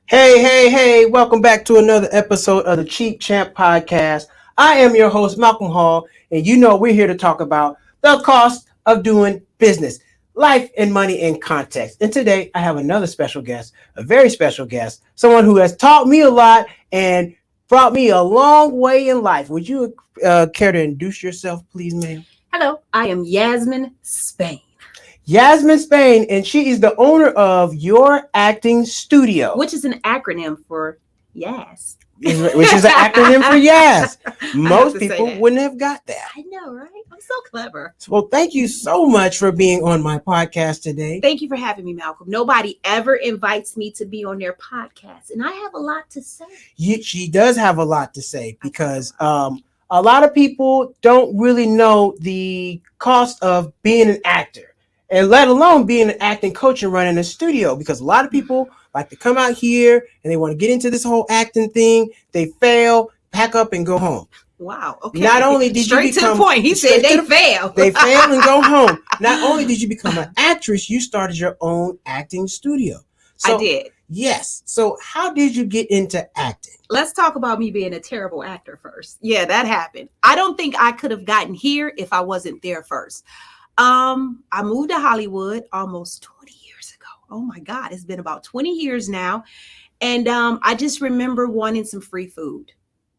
Hey, welcome back to another episode of the Cheap Champ Podcast. I am your host, Malcolm Hall, and you know we're here to talk about the cost of doing business, life and money in context. And today I have another special guest, a very special guest, someone who has taught me a lot and brought me a long way in life. Would you care to introduce yourself, please, ma'am? Hello, I am Yasmin Spain. Yasmin Spain, and she is the owner of Your Acting Studio, Which is an acronym for YAS. which is an acronym for YAS. Most people wouldn't have got that. I know, right? I'm so clever. Well, thank you so much for being on my podcast today. Thank you for having me, Malcolm. Nobody ever invites me to be on their podcast, and I have a lot to say. She does have a lot to say because a lot of people don't really know the cost of being an actor, and let alone being an acting coach and running a studio, because a lot of people like to come out here and they want to get into this whole acting thing. They fail, pack up and go home. Wow. Okay. Not only did straight you become, to the point, he said they fail. They fail and go home. Not only did you become an actress, you started your own acting studio. I did. Yes. So how did you get into acting? Let's talk about me being a terrible actor first. Yeah, that happened. I don't think I could have gotten here if I wasn't there first. I moved to Hollywood almost 20 years ago. Oh my God, it's been about 20 years now. And I just remember wanting some free food.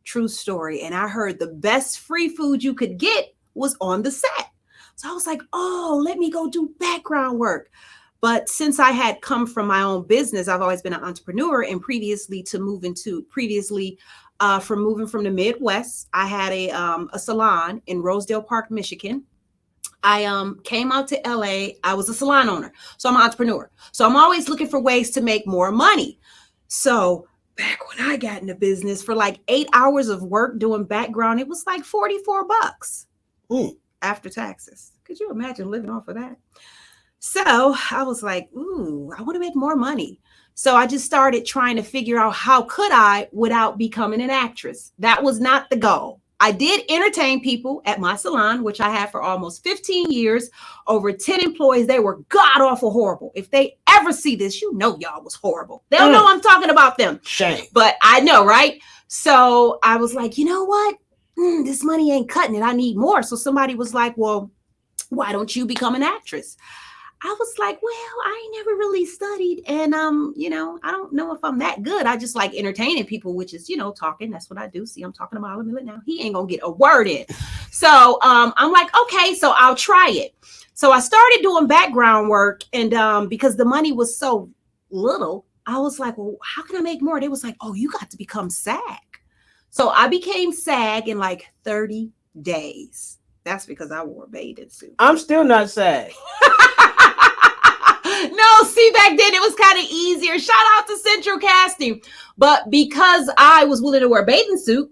True story. And I heard the best free food you could get was on the set. So I was like, oh, let me go do background work. But since I had come from my own business, I've always been an entrepreneur. And from moving from the Midwest, I had a salon in Rosedale Park, Michigan. I came out to LA. I was a salon owner. So I'm an entrepreneur. So I'm always looking for ways to make more money. So back when I got into business, for like 8 hours of work doing background, it was like $44 after taxes. Could you imagine living off of that? So I was like, ooh, I want to make more money. So I just started trying to figure out how could I without becoming an actress. That was not the goal. I did entertain people at my salon, which I had for almost 15 years, over 10 employees. They were god awful horrible. If they ever see this, you know y'all was horrible. They'll know I'm talking about them. Shame. But I know, right? So I was like, you know what? This money ain't cutting it. I need more. So somebody was like, well, why don't you become an actress? I was like, well, I ain't never really studied. And, I don't know if I'm that good. I just like entertaining people, which is, talking. That's what I do. See, I'm talking about him now. He ain't going to get a word in. So I'm like, okay, so I'll try it. So I started doing background work. And because the money was so little, I was like, well, how can I make more? They was like, oh, you got to become SAG. So I became SAG in like 30 days. That's because I wore a bathing suit. I'm still not SAG. No, see, back then it was kind of easier. Shout out to Central Casting. But because I was willing to wear a bathing suit,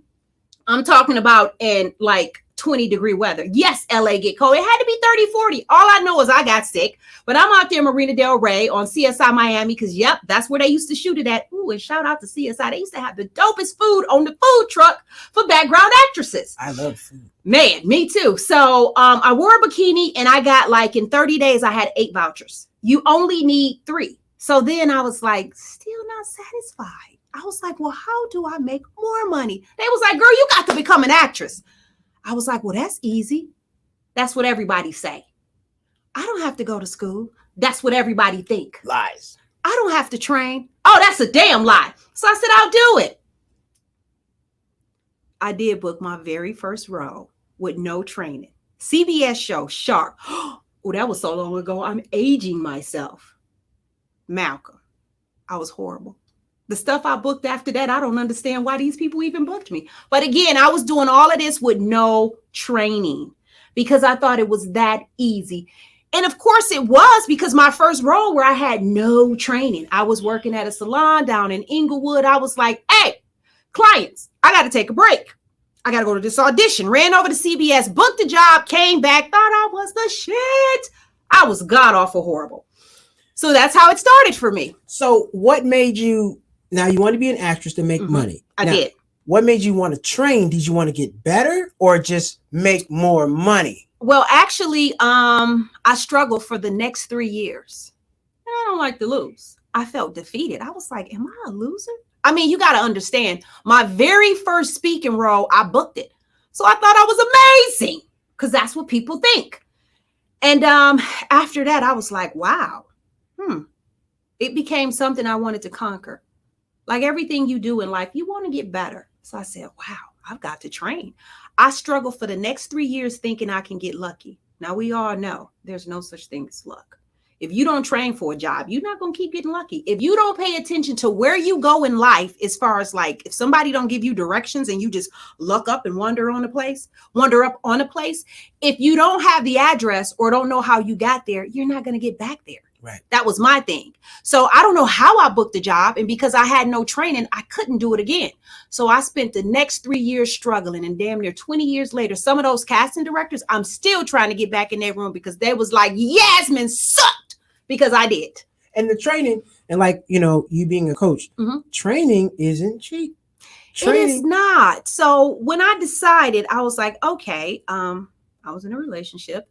I'm talking about in like 20-degree weather. Yes, LA get cold. It had to be 30, 40. All I know is I got sick. But I'm out there in Marina Del Rey on CSI Miami because, yep, that's where they used to shoot it at. Ooh, and shout out to CSI. They used to have the dopest food on the food truck for background actresses. I love food. Man, me too. So I wore a bikini and I got like in 30 days, I had 8 vouchers. You only need 3. So then I was like, still not satisfied. I was like, well, how do I make more money? They was like, girl, you got to become an actress. I was like, well, that's easy. That's what everybody say. I don't have to go to school. That's what everybody think. Lies. I don't have to train. Oh, that's a damn lie. So I said, I'll do it. I did book my very first role with no training. CBS show, Sharp. Oh, that was so long ago. I'm aging myself. Malcolm, I was horrible. The stuff I booked after that, I don't understand why these people even booked me. But again, I was doing all of this with no training because I thought it was that easy. And of course it was, because my first role where I had no training, I was working at a salon down in Inglewood. I was like, hey, clients, I got to take a break. I got to go to this audition. Ran over to CBS, booked the job, came back, thought I was the shit. I was god awful horrible. So that's how it started for me. So what made you, now you want to be an actress to make money. I did. What made you want to train? Did you want to get better or just make more money? Well, actually, I struggled for the next 3 years. And I don't like to lose. I felt defeated. I was like, am I a loser? I mean, you got to understand, my very first speaking role, I booked it. So I thought I was amazing because that's what people think. And after that, I was like, wow, it became something I wanted to conquer. Like everything you do in life, you want to get better. So I said, wow, I've got to train. I struggled for the next 3 years thinking I can get lucky. Now we all know there's no such thing as luck. If you don't train for a job, you're not going to keep getting lucky. If you don't pay attention to where you go in life, as far as like, if somebody don't give you directions and you just look up and wander up on a place, if you don't have the address or don't know how you got there, you're not going to get back there. Right. That was my thing. So I don't know how I booked the job. And because I had no training, I couldn't do it again. So I spent the next 3 years struggling, and damn near 20 years later, some of those casting directors, I'm still trying to get back in their room because they was like, Yasmin sucked, because I did. And the training, and like, you being a coach, training isn't cheap. It is not. So when I decided, I was like, okay, I was in a relationship,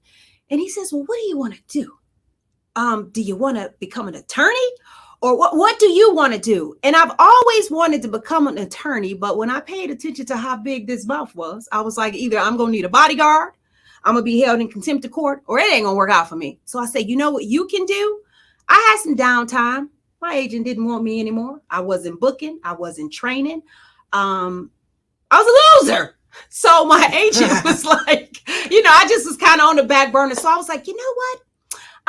and he says, well, what do you want to do? Do you want to become an attorney, or what do you want to do? And I've always wanted to become an attorney, but when I paid attention to how big this mouth was, I was like, either I'm going to need a bodyguard, I'm going to be held in contempt of court, or it ain't going to work out for me. So I said, you know what you can do? I had some downtime. My agent didn't want me anymore. I wasn't booking. I wasn't training. I was a loser. So my agent was like, I just was kind of on the back burner. So I was like, you know what?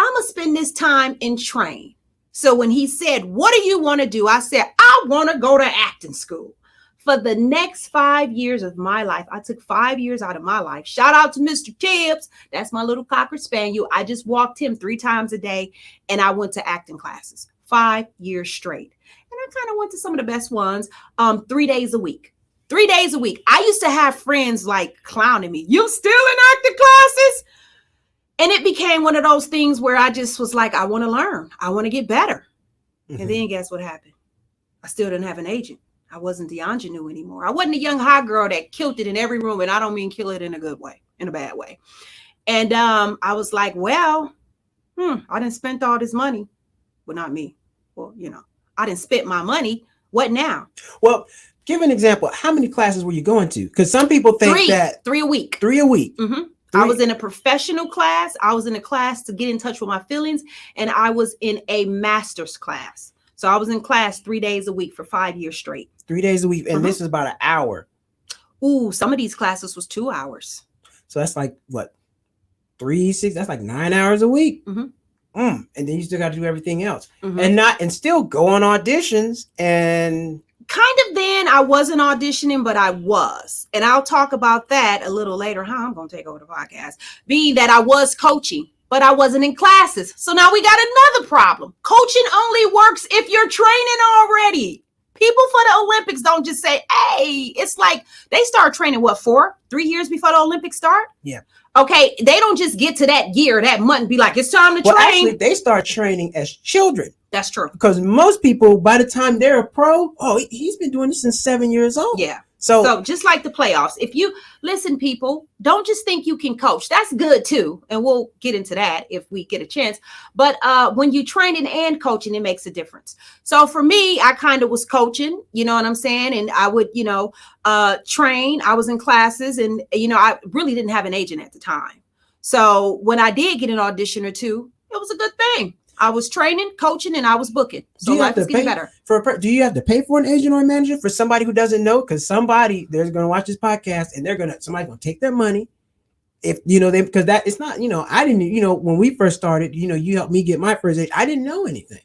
I'm going to spend this time and train. So when he said, what do you want to do? I said, I want to go to acting school. For the next 5 years of my life, I took 5 years out of my life. Shout out to Mr. Tibbs. That's my little Cocker Spaniel. I just walked him 3 times a day, and I went to acting classes 5 years straight. And I kind of went to some of the best ones 3 days a week. 3 days a week. I used to have friends like clowning me. You still in acting classes? And it became one of those things where I just was like, I want to learn. I want to get better. Mm-hmm. And then guess what happened? I still didn't have an agent. I wasn't the ingenue anymore. I wasn't a young hot girl that killed it in every room. And I don't mean kill it in a good way, in a bad way. And I was like, well, I didn't spend all this money. Well, not me. Well, I didn't spend my money. What now? Well, give an example. How many classes were you going to? Because some people think that 3 a week. 3 a week. Mm-hmm. I was in a professional class. I was in a class to get in touch with my feelings. And I was in a master's class. So I was in class 3 days a week for 5 years straight. 3 days a week. And this is about an hour. Ooh, some of these classes was 2 hours. So that's like what? 3, 6, that's like 9 hours a week. Mm-hmm. And then you still got to do everything else. Mm-hmm. And still go on auditions and... Kind of then I wasn't auditioning, but I was. And I'll talk about that a little later. I'm going to take over the podcast. Being that I was coaching, but I wasn't in classes. So now we got another problem. Coaching only works if you're training already. People for the Olympics don't just say, hey, it's like they start training, 3 years before the Olympics start? Yeah. Okay, they don't just get to that year, that month, and be like, it's time to train. Actually, they start training as children. That's true. Because most people, by the time they're a pro, he's been doing this since 7 years old. Yeah. So just like the playoffs, if you listen, people, don't just think you can coach. That's good too. And we'll get into that if we get a chance. But when you training and coaching, it makes a difference. So for me, I kind of was coaching, you know what I'm saying? And I would, train. I was in classes and, I really didn't have an agent at the time. So when I did get an audition or two, it was a good thing. I was training, coaching, and I was booking. So life was getting better. Do you have to pay for an agent or a manager for somebody who doesn't know? Because they're going to watch this podcast and somebody's going to take their money. If because that it's not, I didn't, when we first started, you helped me get my first agent. I didn't know anything.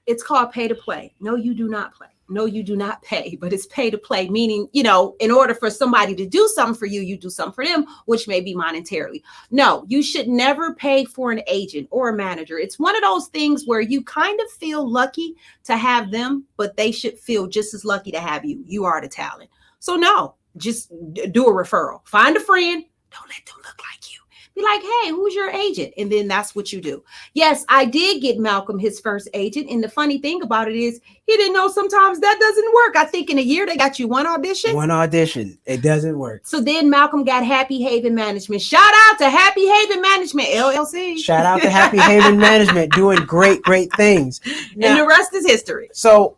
It's called pay to play. No, you do not play. No, you do not pay, but it's pay to play, meaning, in order for somebody to do something for you, you do something for them, which may be monetarily. No, you should never pay for an agent or a manager. It's one of those things where you kind of feel lucky to have them, but they should feel just as lucky to have you. You are the talent. So no, just do a referral. Find a friend. Don't let them look like you. Be like, hey, who's your agent? And then that's what you do. Yes, I did get Malcolm his first agent. And the funny thing about it is he didn't know sometimes that doesn't work. I think in a year they got you one audition. One audition. It doesn't work. So then Malcolm got Happy Haven Management. Shout out to Happy Haven Management, LLC. Shout out to Happy Haven Management doing great things. Now, and the rest is history. So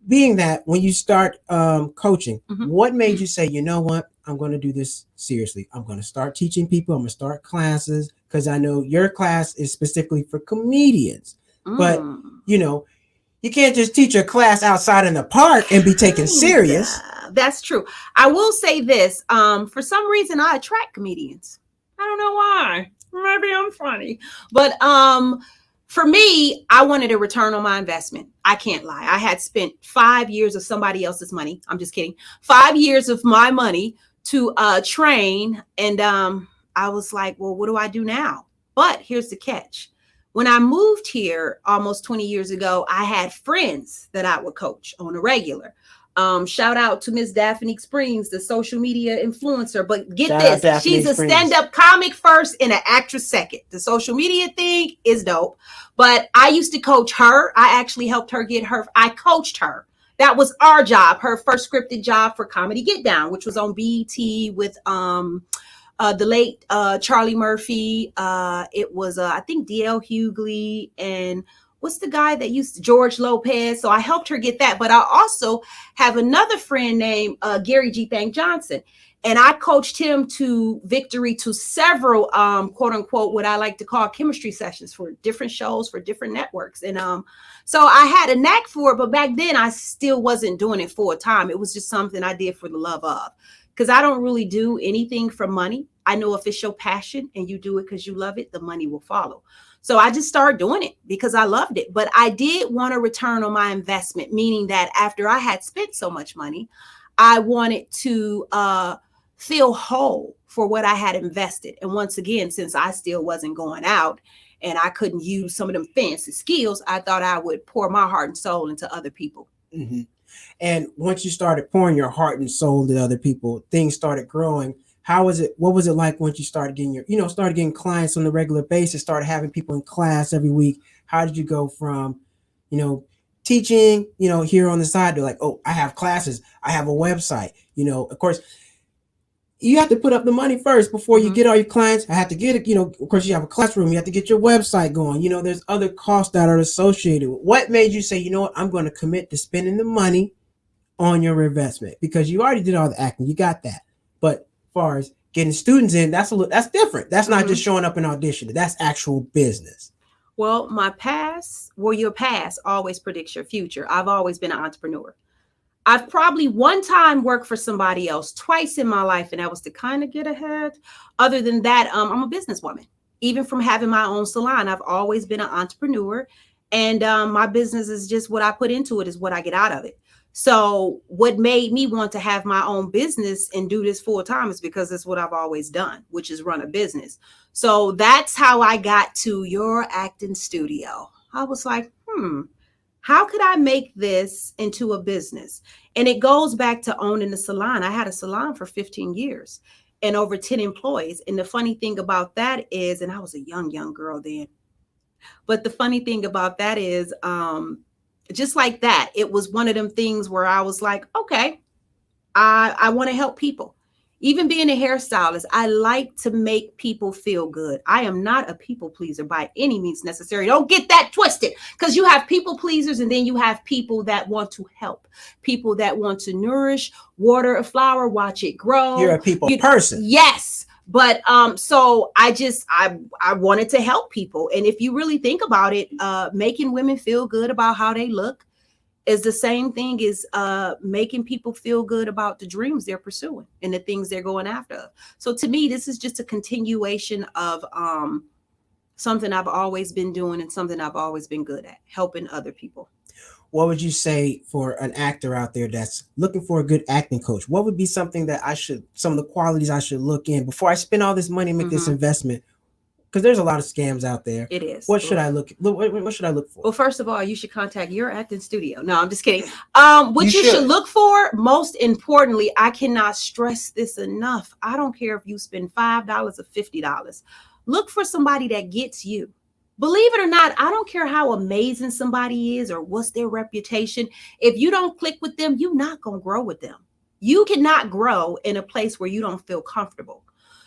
being that when you start coaching, what made you say, you know what, I'm going to do this seriously. I'm going to start teaching people. I'm going to start classes, because I know your class is specifically for comedians. But, you know, you can't just teach a class outside in the park and be taken serious. That's true. I will say this. For some reason, I attract comedians. I don't know why. Maybe I'm funny. But for me, I wanted a return on my investment. I can't lie. I had spent 5 years of somebody else's money. I'm just kidding. 5 years of my money to train. And I was like, well, what do I do now? But here's the catch. When I moved here almost 20 years ago, I had friends that I would coach on a regular. Shout out to Miss Daphne Springs, the social media influencer. But get this, she's a stand-up comic first and an actress second. The social media thing is dope. But I used to coach her. I actually helped her get her. I coached her. That was our job, her first scripted job for Comedy Get Down, which was on BET with the late Charlie Murphy. It was, I think, D.L. Hughley and what's the guy that used to, George Lopez. So I helped her get that. But I also have another friend named Gary G. Thank Johnson. And I coached him to victory to several, quote unquote, what I like to call chemistry sessions for different shows, for different networks. And so I had a knack for it. But back then, I still wasn't doing it full time. It was just something I did for the love of. Because I don't really do anything for money. I know if it's your passion and you do it because you love it, the money will follow. So I just started doing it because I loved it. But I did want a return on my investment, meaning that after I had spent so much money, I wanted to feel whole for what I had invested. And once again, since I still wasn't going out and I couldn't use some of them fancy skills, I thought I would pour my heart and soul into other people. Mm-hmm. And once you started pouring your heart and soul to other people, things started growing. How was it? What was it like once you started getting started getting clients on a regular basis, started having people in class every week? How did you go from, teaching, here on the side to like, oh, I have classes, I have a website, of course, you have to put up the money first before you get all your clients. I have to get it, of course, you have a classroom, you have to get your website going. There's other costs that are associated. What made you say, you know what, I'm going to commit to spending the money on your investment? Because you already did all the acting, you got that. But as far as getting students in, that's different. That's not just showing up and auditioning. That's actual business. Well, your past always predicts your future. I've always been an entrepreneur. I've probably one time worked for somebody else twice in my life, and that was to kind of get ahead. Other than that, I'm a businesswoman. Even from having my own salon, I've always been an entrepreneur, and my business is just what I put into it is what I get out of it. So what made me want to have my own business and do this full time is because it's what I've always done, which is run a business. So that's how I got to your acting studio. I was like, how could I make this into a business? And it goes back to owning the salon. I had a salon for 15 years and over 10 employees. And the funny thing about that is, and I was a young girl then, but the funny thing about that is, just like that, it was one of them things where I was like, okay, I want to help people. Even being a hairstylist, I like to make people feel good. I am not a people pleaser by any means necessary. Don't get that twisted, because you have people pleasers and then you have people that want to help, people that want to nourish, water a flower, watch it grow. You're a people person. Yes. But so I wanted to help people. And if you really think about it, making women feel good about how they look is the same thing as making people feel good about the dreams they're pursuing and the things they're going after. So to me, this is just a continuation of something I've always been doing and something I've always been good at, helping other people. What would you say for an actor out there that's looking for a good acting coach? What would be something that some of the qualities I should look in before I spend all this money and make this investment? because there's a lot of scams out there. It is. What should I what should I look for? Well, first of all, you should contact your acting studio. No, I'm just kidding. What You you should should. look for, most importantly, I cannot stress this enough. I don't care if you spend $5 or $50. Look for somebody that gets you. Believe it or not, I don't care how amazing somebody is or what's their reputation. If you don't click with them, you're not going to grow with them. You cannot grow in a place where you don't feel comfortable.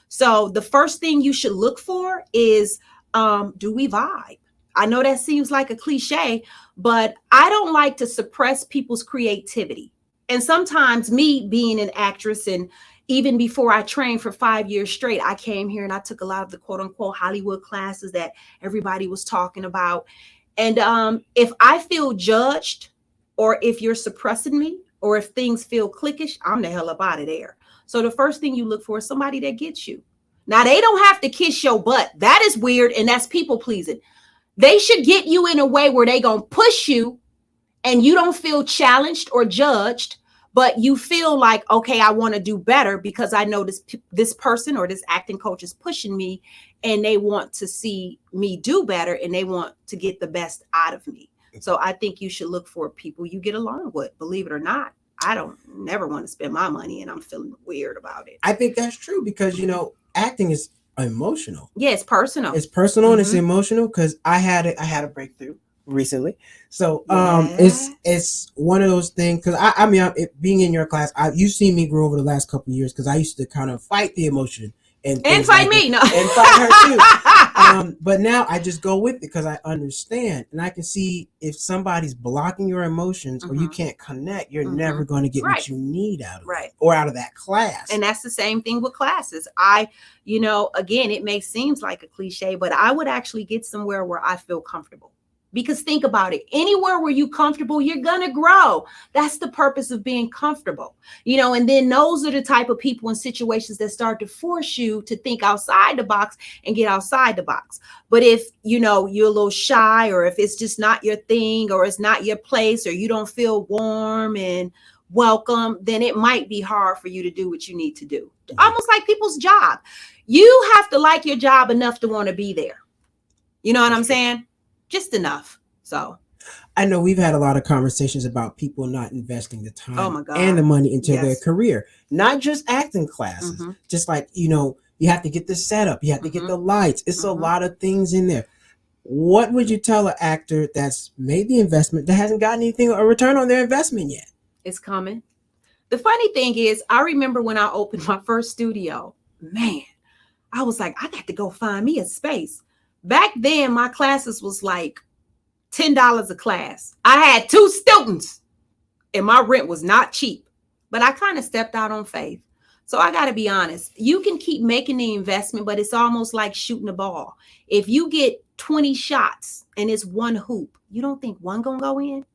So the first thing you should look for is, do we vibe? I know that seems like a cliche, but I don't like to suppress people's creativity. And sometimes me being an actress, and even before I trained for 5 years straight, I came here and I took a lot of the quote unquote Hollywood classes that everybody was talking about. And if I feel judged, or if you're suppressing me, or if things feel cliquish, I'm the hell up out of there. So the first thing you look for is somebody that gets you. Now, they don't have to kiss your butt. That is weird, and that's people pleasing. They should get you in a way where they going to push you and you don't feel challenged or judged, but you feel like, okay, I want to do better because I know this person or this acting coach is pushing me and they want to see me do better and they want to get the best out of me. So I think you should look for people you get along with. Believe it or not, I don't never want to spend my money and I'm feeling weird about it. I think that's true because, acting is emotional. Yeah, it's personal. It's personal and it's emotional because I had a breakthrough recently. So it's one of those things because I mean, being in your class, you've seen me grow over the last couple of years because I used to kind of fight the emotion and fight me, no, and fight her too. But now I just go with it because I understand and I can see if somebody's blocking your emotions or you can't connect, you're never going to get what you need out of it or out of that class. And that's the same thing with classes. Again, it may seem like a cliche, but I would actually get somewhere where I feel comfortable. Because think about it, anywhere where you're comfortable, you're going to grow. That's the purpose of being comfortable, and then those are the type of people in situations that start to force you to think outside the box and get outside the box. But if, you're a little shy or if it's just not your thing or it's not your place or you don't feel warm and welcome, then it might be hard for you to do what you need to do. Almost like people's job. You have to like your job enough to want to be there. You know what I'm saying? Just enough. So I know we've had a lot of conversations about people not investing the time God. and the money into their career, not just acting classes, just like, you have to get the setup, you have to get the lights. It's a lot of things in there. What would you tell an actor that's made the investment that hasn't gotten anything a return on their investment yet? It's coming. The funny thing is, I remember when I opened my first studio, man, I was like, I got to go find me a space. Back then, my classes was like $10 a class. I had 2 students and my rent was not cheap, but I kind of stepped out on faith. So I got to be honest, you can keep making the investment, but it's almost like shooting a ball. If you get 20 shots and it's one hoop, you don't think one going to go in?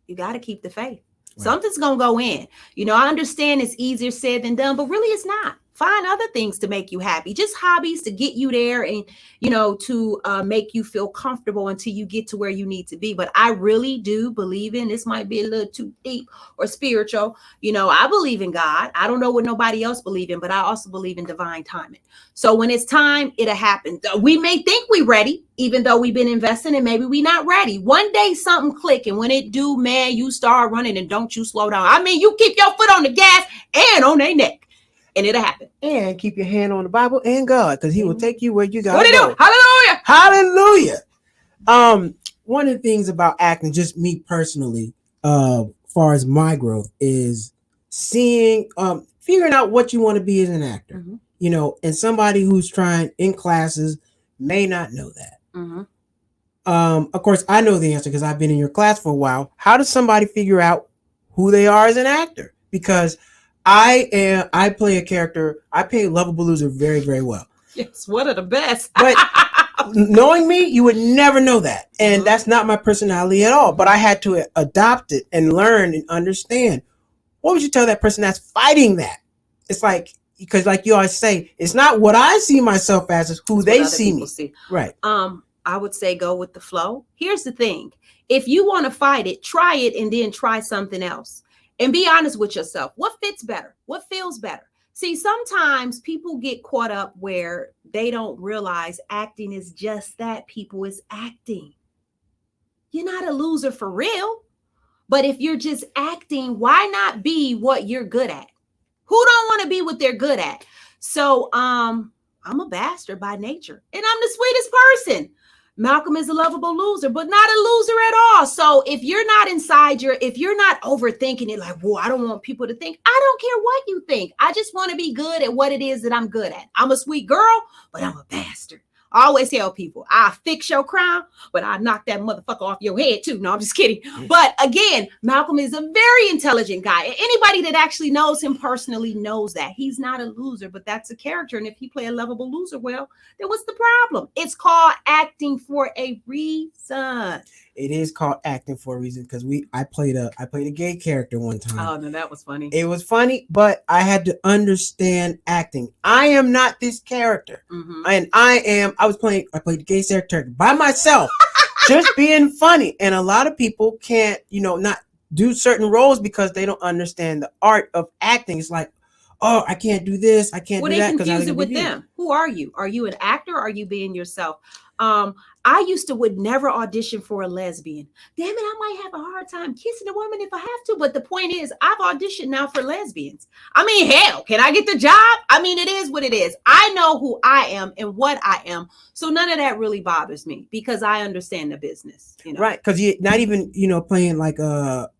You got to keep the faith. Right. Something's going to go in. I understand it's easier said than done, but really it's not. Find other things to make you happy, just hobbies to get you there and, to make you feel comfortable until you get to where you need to be. But I really do believe in, this might be a little too deep or spiritual. I believe in God. I don't know what nobody else believes in, but I also believe in divine timing. So when it's time, it'll happen. We may think we're ready, even though we've been investing and maybe we're not ready. One day something click. And when it do, man, you start running and don't you slow down. I mean, you keep your foot on the gas and on their neck. And it'll happen. And keep your hand on the Bible and God, because He will take you where you got to go. Hallelujah! Hallelujah! One of the things about acting, just me personally, far as my growth, is seeing, figuring out what you want to be as an actor. And somebody who's trying in classes may not know that. Of course, I know the answer because I've been in your class for a while. How does somebody figure out who they are as an actor? Because I play a character. I play Lovable Loser very, very well. Yes, one of the best. But knowing me, you would never know that. And that's not my personality at all. But I had to adopt it and learn and understand. What would you tell that person that's fighting that? It's like, because like you always say, it's not what I see myself as, it's who they see me. Right. I would say go with the flow. Here's the thing. If you want to fight it, try it and then try something else. And be honest with yourself. What fits better? What feels better? See, sometimes people get caught up where they don't realize acting is just that, people. Is acting. You're not a loser for real. But if you're just acting, why not be what you're good at? Who don't want to be what they're good at? So I'm a bastard by nature, and I'm the sweetest person. Malcolm is a lovable loser, but not a loser at all. So if you're not if you're not overthinking it, like, whoa, I don't want people to think, I don't care what you think. I just want to be good at what it is that I'm good at. I'm a sweet girl, but I'm a bastard. I always tell people, I fix your crown, but I knock that motherfucker off your head too. No, I'm just kidding. But again, Malcolm is a very intelligent guy. Anybody that actually knows him personally knows that he's not a loser, but that's a character. And if he play a lovable loser, well, then what's the problem? It's called acting for a reason. It is called acting for a reason because I played a gay character one time. Oh no, that was funny. It was funny, but I had to understand acting. I am not this character, and I played the gay character by myself, just being funny. And a lot of people can't, not do certain roles because they don't understand the art of acting. It's like, oh, I can't do this, I can't do that. Well, they confuse it with them. Who are you? Are you an actor? Or are you being yourself? I would never audition for a lesbian. Damn it, I might have a hard time kissing a woman if I have to. But the point is, I've auditioned now for lesbians. I mean, hell, can I get the job? I mean, it is what it is. I know who I am and what I am. So none of that really bothers me because I understand the business. Right, because you're not even, playing like a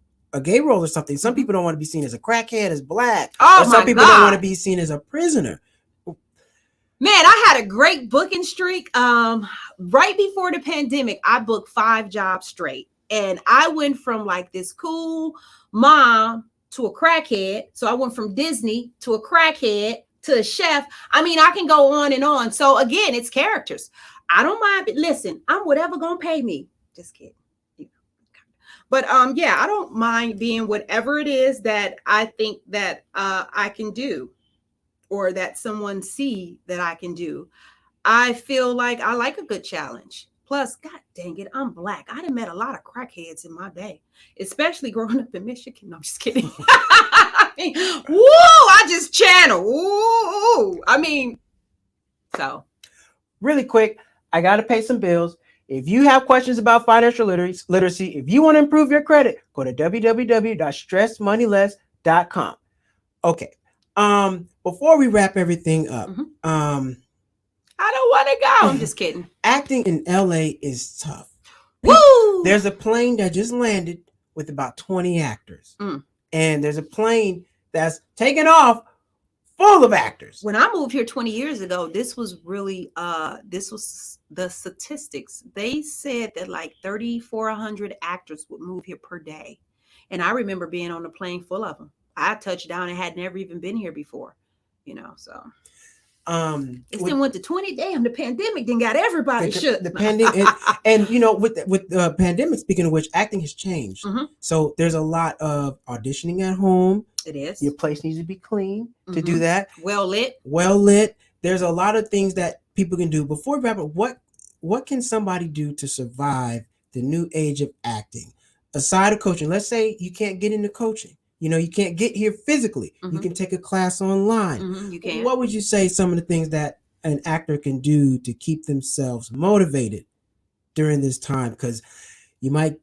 gay role or something. Some people don't want to be seen as a crackhead, as black. Oh, or some people don't want to be seen as a prisoner. Man, I had a great booking streak. Right before the pandemic, I booked 5 jobs straight. And I went from like this cool mom to a crackhead. So I went from Disney to a crackhead to a chef. I mean, I can go on and on. So again, it's characters. I don't mind. Listen, I'm whatever gonna pay me. Just kidding. But yeah, I don't mind being whatever it is that I think that I can do, or that someone see that I can do. I feel like I like a good challenge. Plus, God dang it, I'm black. I done met a lot of crackheads in my day, especially growing up in Michigan. No, I'm just kidding. I mean, woo, I just channel. Woo. I mean, so. Really quick, I got to pay some bills. If you have questions about financial literacy, if you want to improve your credit, go to www.stressmoneyless.com. Okay. Before we wrap everything up, I don't want to go. I'm just kidding. Acting in LA is tough. Woo! There's a plane that just landed with about 20 actors. And there's a plane that's taken off full of actors. When I moved here 20 years ago, this was really this was the statistics. They said that like 3,400 actors would move here per day. And I remember being on the plane full of them. I touched down and had never even been here before, so it's then went to 20. Damn, the pandemic then got everybody shook. The pandemic, and with the pandemic, speaking of which, acting has changed. So there's a lot of auditioning at home. It is. Your place needs to be clean to do that. Well lit. There's a lot of things that people can do. Before we wrap up, what can somebody do to survive the new age of acting aside of coaching? Let's say you can't get into coaching. You can't get here physically. You can take a class online. You can. What would you say some of the things that an actor can do to keep themselves motivated during this time? Because you might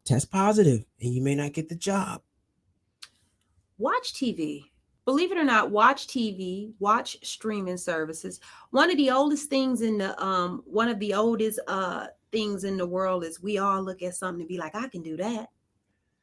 test positive and you may not get the job. Watch TV. Believe it or not, watch TV, watch streaming services. One of the oldest things in the things in the world is we all look at something and be like, I can do that.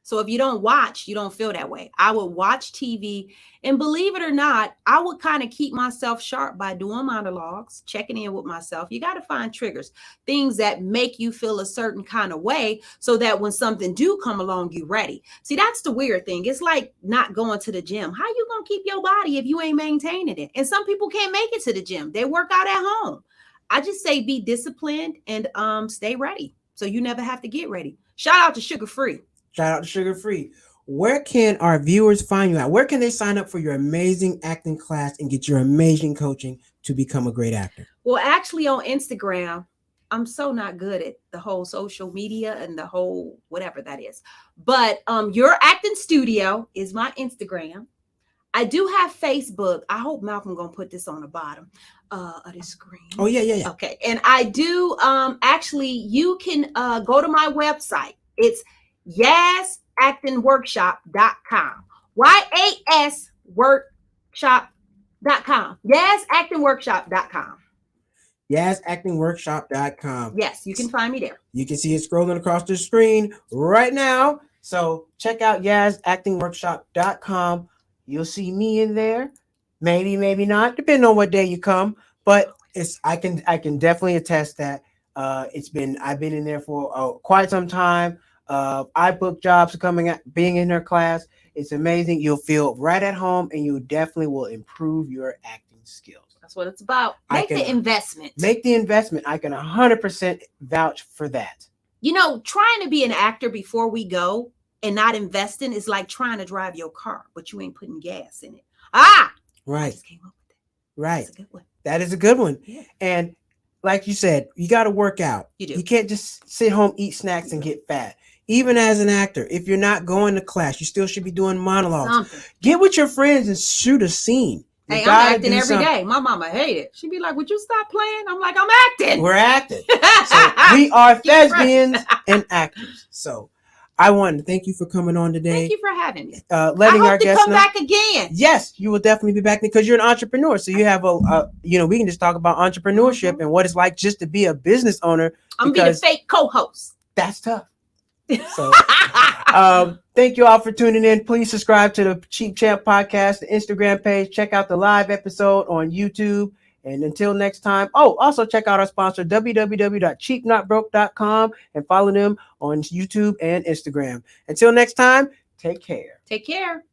So if you don't watch, you don't feel that way. I would watch TV, and believe it or not, I would kind of keep myself sharp by doing monologues, checking in with myself. You got to find triggers, things that make you feel a certain kind of way so that when something do come along, you ready. See, that's the weird thing. It's like not going to the gym. How you going to keep your body if you ain't maintaining it? And some people can't make it to the gym. They work out at home. I just say be disciplined and stay ready so you never have to get ready. Shout out to Sugar Free. Shout out to Sugar Free. Where can our viewers find you at? Where can they sign up for your amazing acting class and get your amazing coaching to become a great actor? Well, actually on Instagram, I'm so not good at the whole social media and the whole whatever that is. But Your Acting Studio is my Instagram. I do have Facebook. I hope Malcolm gonna put this on the bottom of the screen. Oh yeah. Okay, and I do actually you can go to my website. It's yasactingworkshop.com. YAS workshop.com. Yasactingworkshop.com. Yasactingworkshop.com. Yes, you can find me there. You can see it scrolling across the screen right now. So check out yasactingworkshop.com. You'll see me in there. Maybe, maybe not, depending on what day you come. But I can definitely attest that I've been in there for quite some time. I book jobs being in her class. It's amazing. You'll feel right at home, and you definitely will improve your acting skills. That's what it's about. Make the investment. Make the investment. I can 100% vouch for that. You know, trying to be an actor before we go and not investing is like trying to drive your car, but you ain't putting gas in it. Right. I just came up with that. Right. That's a good one. That is a good one. Yeah. And like you said, you got to work out. You do. You can't just sit home, eat snacks, and get fat. Even as an actor, if you're not going to class, you still should be doing monologues. Something. Get with your friends and shoot a scene. Hey, I'm acting every day. My mama hate it. She'd be like, would you stop playing? I'm like, I'm acting. We're acting. So we are thespians and actors. So I want to thank you for coming on today. Thank you for having me. Letting I our hope to guests come back again. Yes, you will definitely be back because you're an entrepreneur. So you have we can just talk about entrepreneurship and what it's like just to be a business owner. I'm being a fake co-host. That's tough. So thank you all for tuning in. Please subscribe to the Cheap Champ Podcast, the Instagram page. Check out the live episode on YouTube. And until next time, also check out our sponsor, www.cheapnotbroke.com, and follow them on YouTube and Instagram. Until next time, take care. Take care.